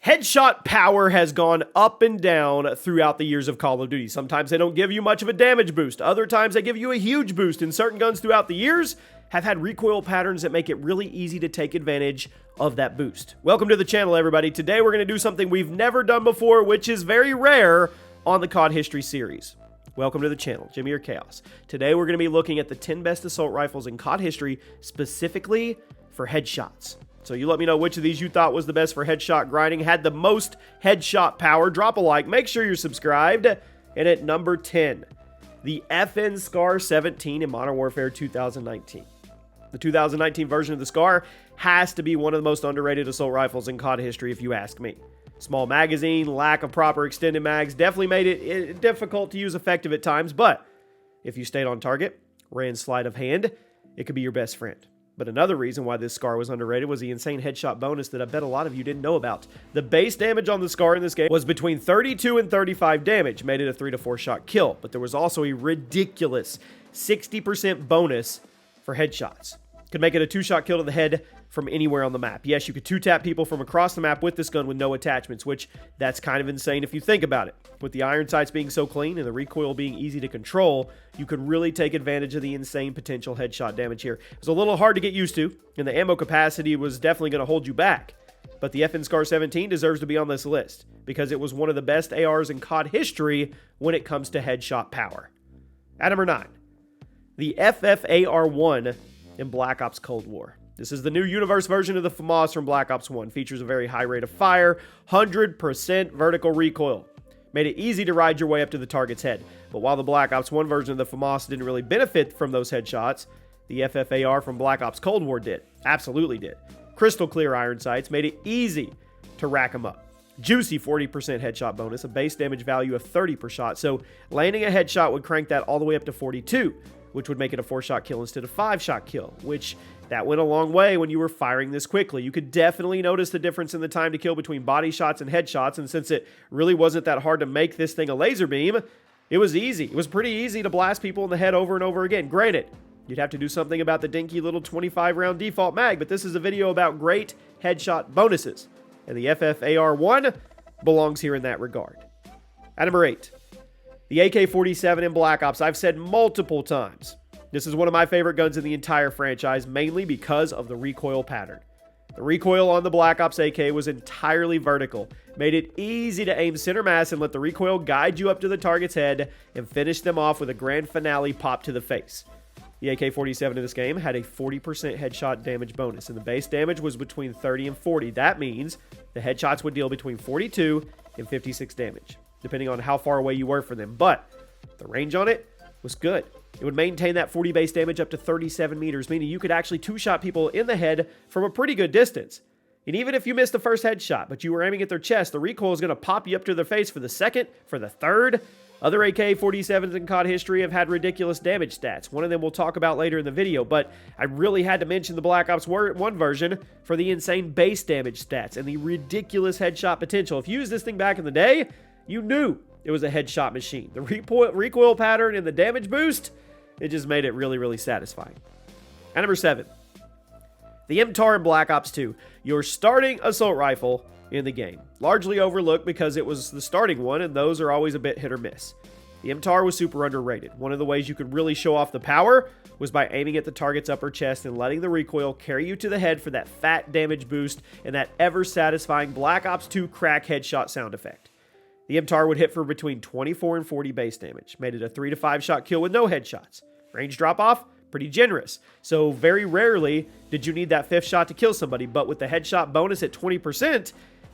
Headshot power has gone up and down throughout the years of Call of Duty. Sometimes they don't give you much of a damage boost. Other times they give you a huge boost. And certain guns throughout the years have had recoil patterns that make it really easy to take advantage of that boost. Welcome to the channel, everybody. Today we're going to do something we've never done before, which is very rare on the COD History series. Welcome to the channel, Jimmy or Chaos. Today we're going to be looking at the 10 best assault rifles in COD history, specifically for headshots. So you let me know which of these you thought was the best for headshot grinding, had the most headshot power. Drop a like, make sure you're subscribed. And at number 10, the FN SCAR 17 in Modern Warfare 2019. The 2019 version of the SCAR has to be one of the most underrated assault rifles in COD history if you ask me. Small magazine, lack of proper extended mags definitely made it difficult to use effective at times, but if you stayed on target, ran sleight of hand, it could be your best friend. But another reason why this SCAR was underrated was the insane headshot bonus that I bet a lot of you didn't know about. The base damage on the SCAR in this game was between 32 and 35 damage, made it a 3 to 4 shot kill, but there was also a ridiculous 60% bonus for headshots. Could make it a 2-shot kill to the head from anywhere on the map. Yes, you could 2-tap people from across the map with this gun with no attachments, which that's kind of insane if you think about it. With the iron sights being so clean and the recoil being easy to control, you could really take advantage of the insane potential headshot damage here. It was a little hard to get used to, and the ammo capacity was definitely going to hold you back. But the FN SCAR 17 deserves to be on this list because it was one of the best ARs in COD history when it comes to headshot power. At number 9, the FFAR-1 in Black Ops Cold War. This is the new universe version of the FAMAS from Black Ops 1. Features a very high rate of fire, 100% vertical recoil. Made it easy to ride your way up to the target's head. But while the Black Ops 1 version of the FAMAS didn't really benefit from those headshots, the FFAR from Black Ops Cold War did. Absolutely did. Crystal clear iron sights made it easy to rack them up. Juicy 40% headshot bonus, a base damage value of 30 per shot. So landing a headshot would crank that all the way up to 42. Which would make it a 4-shot kill instead of 5-shot kill, which that went a long way when you were firing this quickly. You could definitely notice the difference in the time to kill between body shots and headshots, and since it really wasn't that hard to make this thing a laser beam, it was easy. It was pretty easy to blast people in the head over and over again. Granted, you'd have to do something about the dinky little 25-round default mag, but this is a video about great headshot bonuses, and the FFAR-1 belongs here in that regard. At number 8. The AK-47 in Black Ops. I've said multiple times, this is one of my favorite guns in the entire franchise, mainly because of the recoil pattern. The recoil on the Black Ops AK was entirely vertical, made it easy to aim center mass and let the recoil guide you up to the target's head and finish them off with a grand finale pop to the face. The AK-47 in this game had a 40% headshot damage bonus, and the base damage was between 30 and 40. That means the headshots would deal between 42 and 56 damage. Depending on how far away you were from them. But the range on it was good. It would maintain that 40 base damage up to 37 meters, meaning you could actually 2-shot people in the head from a pretty good distance. And even if you missed the first headshot, but you were aiming at their chest, the recoil is going to pop you up to their face for the second, for the third. Other AK-47s in COD history have had ridiculous damage stats. One of them we'll talk about later in the video, but I really had to mention the Black Ops 1 version for the insane base damage stats and the ridiculous headshot potential. If you used this thing back in the day, you knew it was a headshot machine. The recoil pattern and the damage boost, it just made it really, really satisfying. At number 7, the MTAR in Black Ops 2, your starting assault rifle in the game. Largely overlooked because it was the starting one, and those are always a bit hit or miss. The MTAR was super underrated. One of the ways you could really show off the power was by aiming at the target's upper chest and letting the recoil carry you to the head for that fat damage boost and that ever-satisfying Black Ops 2 crack headshot sound effect. The MTAR would hit for between 24 and 40 base damage, made it a 3 to 5 shot kill with no headshots. Range drop off, pretty generous. So very rarely did you need that 5th shot to kill somebody, but with the headshot bonus at 20%,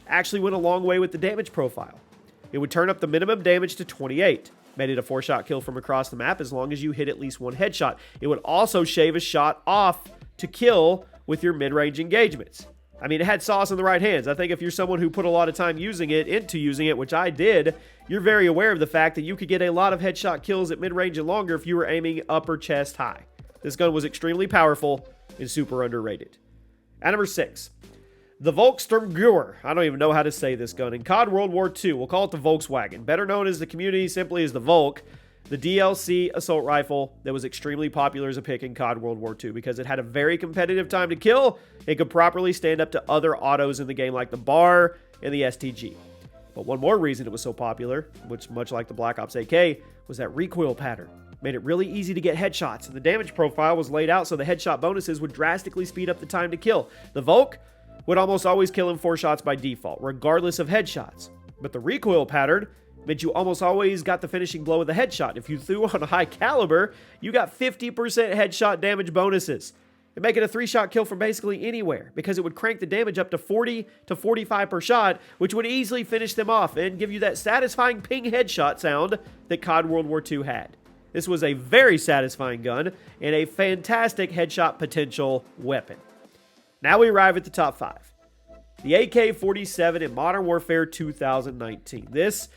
actually went a long way with the damage profile. It would turn up the minimum damage to 28, made it a 4-shot kill from across the map as long as you hit at least one headshot. It would also shave a shot off to kill with your mid-range engagements. I mean, it had sauce in the right hands. I think if you're someone who put a lot of time using it, which I did, you're very aware of the fact that you could get a lot of headshot kills at mid-range and longer if you were aiming upper chest high. This gun was extremely powerful and super underrated. At number 6, the Volkssturmgewehr. I don't even know how to say this gun. In COD World War II, we'll call it the Volkswagen. Better known as the community simply as the Volk. The DLC assault rifle that was extremely popular as a pick in COD World War II because it had a very competitive time to kill. It could properly stand up to other autos in the game like the BAR and the STG. But one more reason it was so popular, which much like the Black Ops AK, was that recoil pattern. Made it really easy to get headshots, and the damage profile was laid out so the headshot bonuses would drastically speed up the time to kill. The Volk would almost always kill in 4 shots by default, regardless of headshots. But the recoil pattern meant you almost always got the finishing blow with a headshot. If you threw on a high caliber, you got 50% headshot damage bonuses. And make it a 3-shot kill from basically anywhere because it would crank the damage up to 40 to 45 per shot, which would easily finish them off and give you that satisfying ping headshot sound that COD World War II had. This was a very satisfying gun and a fantastic headshot potential weapon. Now we arrive at the top 5. The AK-47 in Modern Warfare 2019. This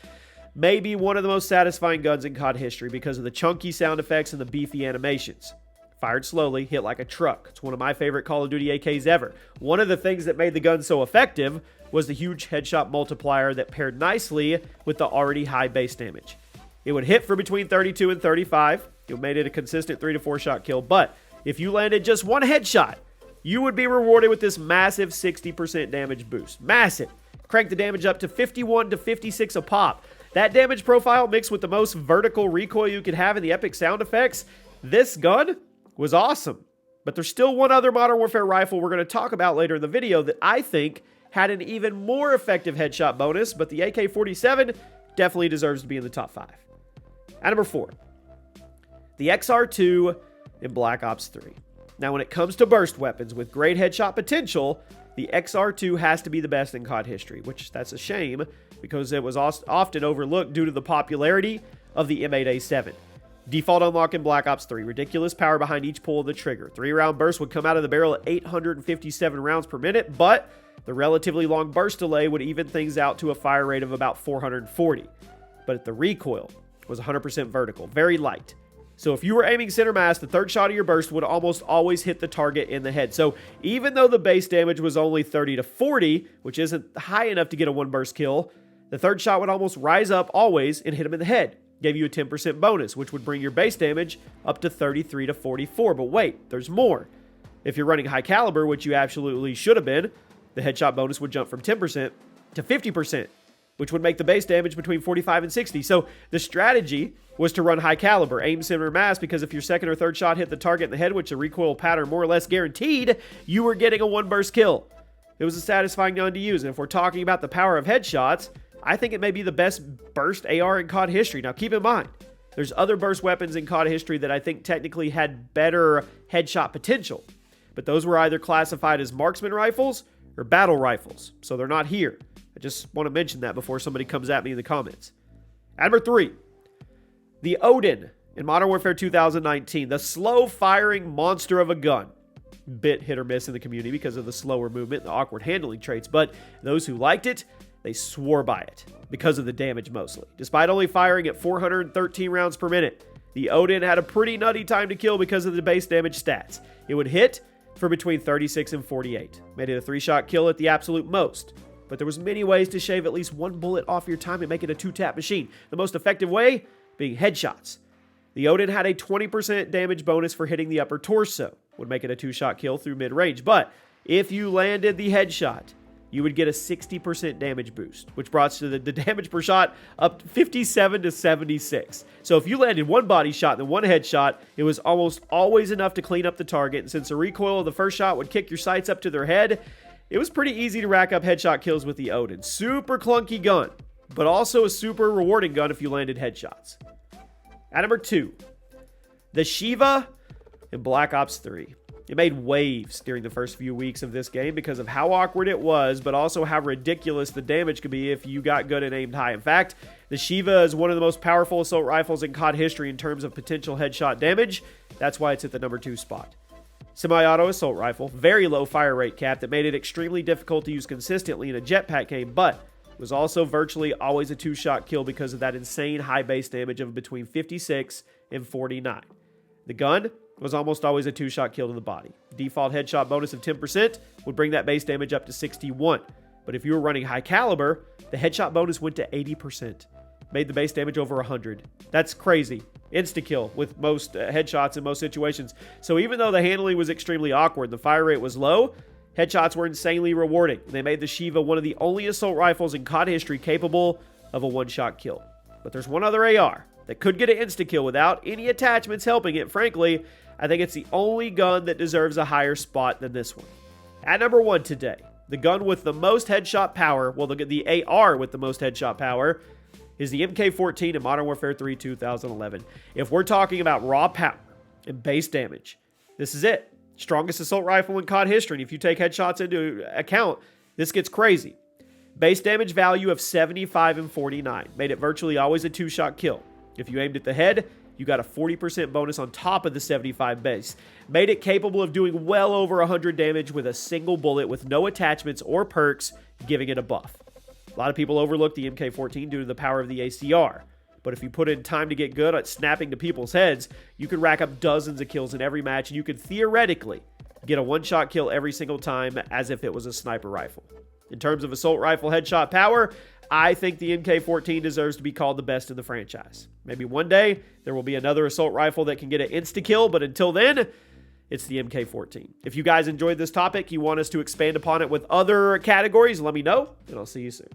may be one of the most satisfying guns in COD history because of the chunky sound effects and the beefy animations. Fired slowly, hit like a truck. It's one of my favorite Call of Duty AKs ever. One of the things that made the gun so effective was the huge headshot multiplier that paired nicely with the already high base damage. It would hit for between 32 and 35. It made it a consistent 3 to 4 shot kill, but if you landed just one headshot, you would be rewarded with this massive 60% damage boost. Massive. Crank the damage up to 51 to 56 a pop. That damage profile mixed with the most vertical recoil you could have in the epic sound effects, this gun was awesome. But there's still one other Modern Warfare rifle we're going to talk about later in the video that I think had an even more effective headshot bonus, but the AK-47 definitely deserves to be in the top 5. At number 4, the XR2 in Black Ops 3. Now, when it comes to burst weapons with great headshot potential, the XR2 has to be the best in COD history, which that's a shame because it was often overlooked due to the popularity of the M8A7. Default unlock in Black Ops 3. Ridiculous power behind each pull of the trigger. 3-round burst would come out of the barrel at 857 rounds per minute, but the relatively long burst delay would even things out to a fire rate of about 440. But the recoil was 100% vertical, very light. So if you were aiming center mass, the third shot of your burst would almost always hit the target in the head. So even though the base damage was only 30 to 40, which isn't high enough to get a 1 burst kill, the third shot would almost rise up always and hit him in the head. Gave you a 10% bonus, which would bring your base damage up to 33 to 44. But wait, there's more. If you're running high caliber, which you absolutely should have been, the headshot bonus would jump from 10% to 50%, which would make the base damage between 45 and 60. So the strategy was to run high caliber, aim center mass, because if your second or third shot hit the target in the head, which a recoil pattern more or less guaranteed, you were getting a 1 burst kill. It was a satisfying gun to use. And if we're talking about the power of headshots, I think it may be the best burst AR in COD history. Now keep in mind, there's other burst weapons in COD history that I think technically had better headshot potential, but those were either classified as marksman rifles or battle rifles, so they're not here. I just want to mention that before somebody comes at me in the comments. At number 3, the Odin in Modern Warfare 2019, the slow-firing monster of a gun. Bit hit or miss in the community because of the slower movement and the awkward handling traits, but those who liked it, they swore by it because of the damage mostly. Despite only firing at 413 rounds per minute, the Odin had a pretty nutty time to kill because of the base damage stats. It would hit for between 36 and 48. Made it a 3-shot kill at the absolute most. But there was many ways to shave at least 1 bullet off your time and make it a 2-tap machine. The most effective way being headshots. The Odin had a 20% damage bonus for hitting the upper torso. Would make it a 2-shot kill through mid-range. But if you landed the headshot, you would get a 60% damage boost, which brought the damage per shot up 57 to 76. So if you landed 1 body shot and then 1 headshot, it was almost always enough to clean up the target. And since the recoil of the first shot would kick your sights up to their head, it was pretty easy to rack up headshot kills with the Odin. Super clunky gun, but also a super rewarding gun if you landed headshots. At number 2, the Shiva in Black Ops 3. It made waves during the first few weeks of this game because of how awkward it was, but also how ridiculous the damage could be if you got good and aimed high. In fact, the Shiva is one of the most powerful assault rifles in COD history in terms of potential headshot damage. That's why it's at the number 2 spot. Semi-auto assault rifle, very low fire rate cap that made it extremely difficult to use consistently in a jetpack game, but it was also virtually always a 2-shot kill because of that insane high base damage of between 56 and 49. The gun was almost always a 2-shot kill to the body. Default headshot bonus of 10% would bring that base damage up to 61. But if you were running high caliber, the headshot bonus went to 80%. Made the base damage over 100. That's crazy. insta-kill with most headshots in most situations. So even though the handling was extremely awkward, the fire rate was low, headshots were insanely rewarding. They made the Shiva one of the only assault rifles in COD history capable of a one-shot kill. But there's one other AR that could get an insta-kill without any attachments helping it. Frankly, I think it's the only gun that deserves a higher spot than this one. At number 1 today, the gun with the most headshot power, well, the AR with the most headshot power, is the MK14 in Modern Warfare 3 2011. If we're talking about raw power and base damage, this is it. Strongest assault rifle in COD history. And if you take headshots into account, this gets crazy. Base damage value of 75 and 49 made it virtually always a 2-shot kill. If you aimed at the head, you got a 40% bonus on top of the 75 base. Made it capable of doing well over 100 damage with a single bullet with no attachments or perks, giving it a buff. A lot of people overlook the MK14 due to the power of the ACR. But if you put in time to get good at snapping to people's heads, you could rack up dozens of kills in every match, and you could theoretically get a one-shot kill every single time as if it was a sniper rifle. In terms of assault rifle headshot power, I think the MK14 deserves to be called the best in the franchise. Maybe one day there will be another assault rifle that can get an insta-kill, but until then, it's the MK14. If you guys enjoyed this topic, you want us to expand upon it with other categories, let me know, and I'll see you soon.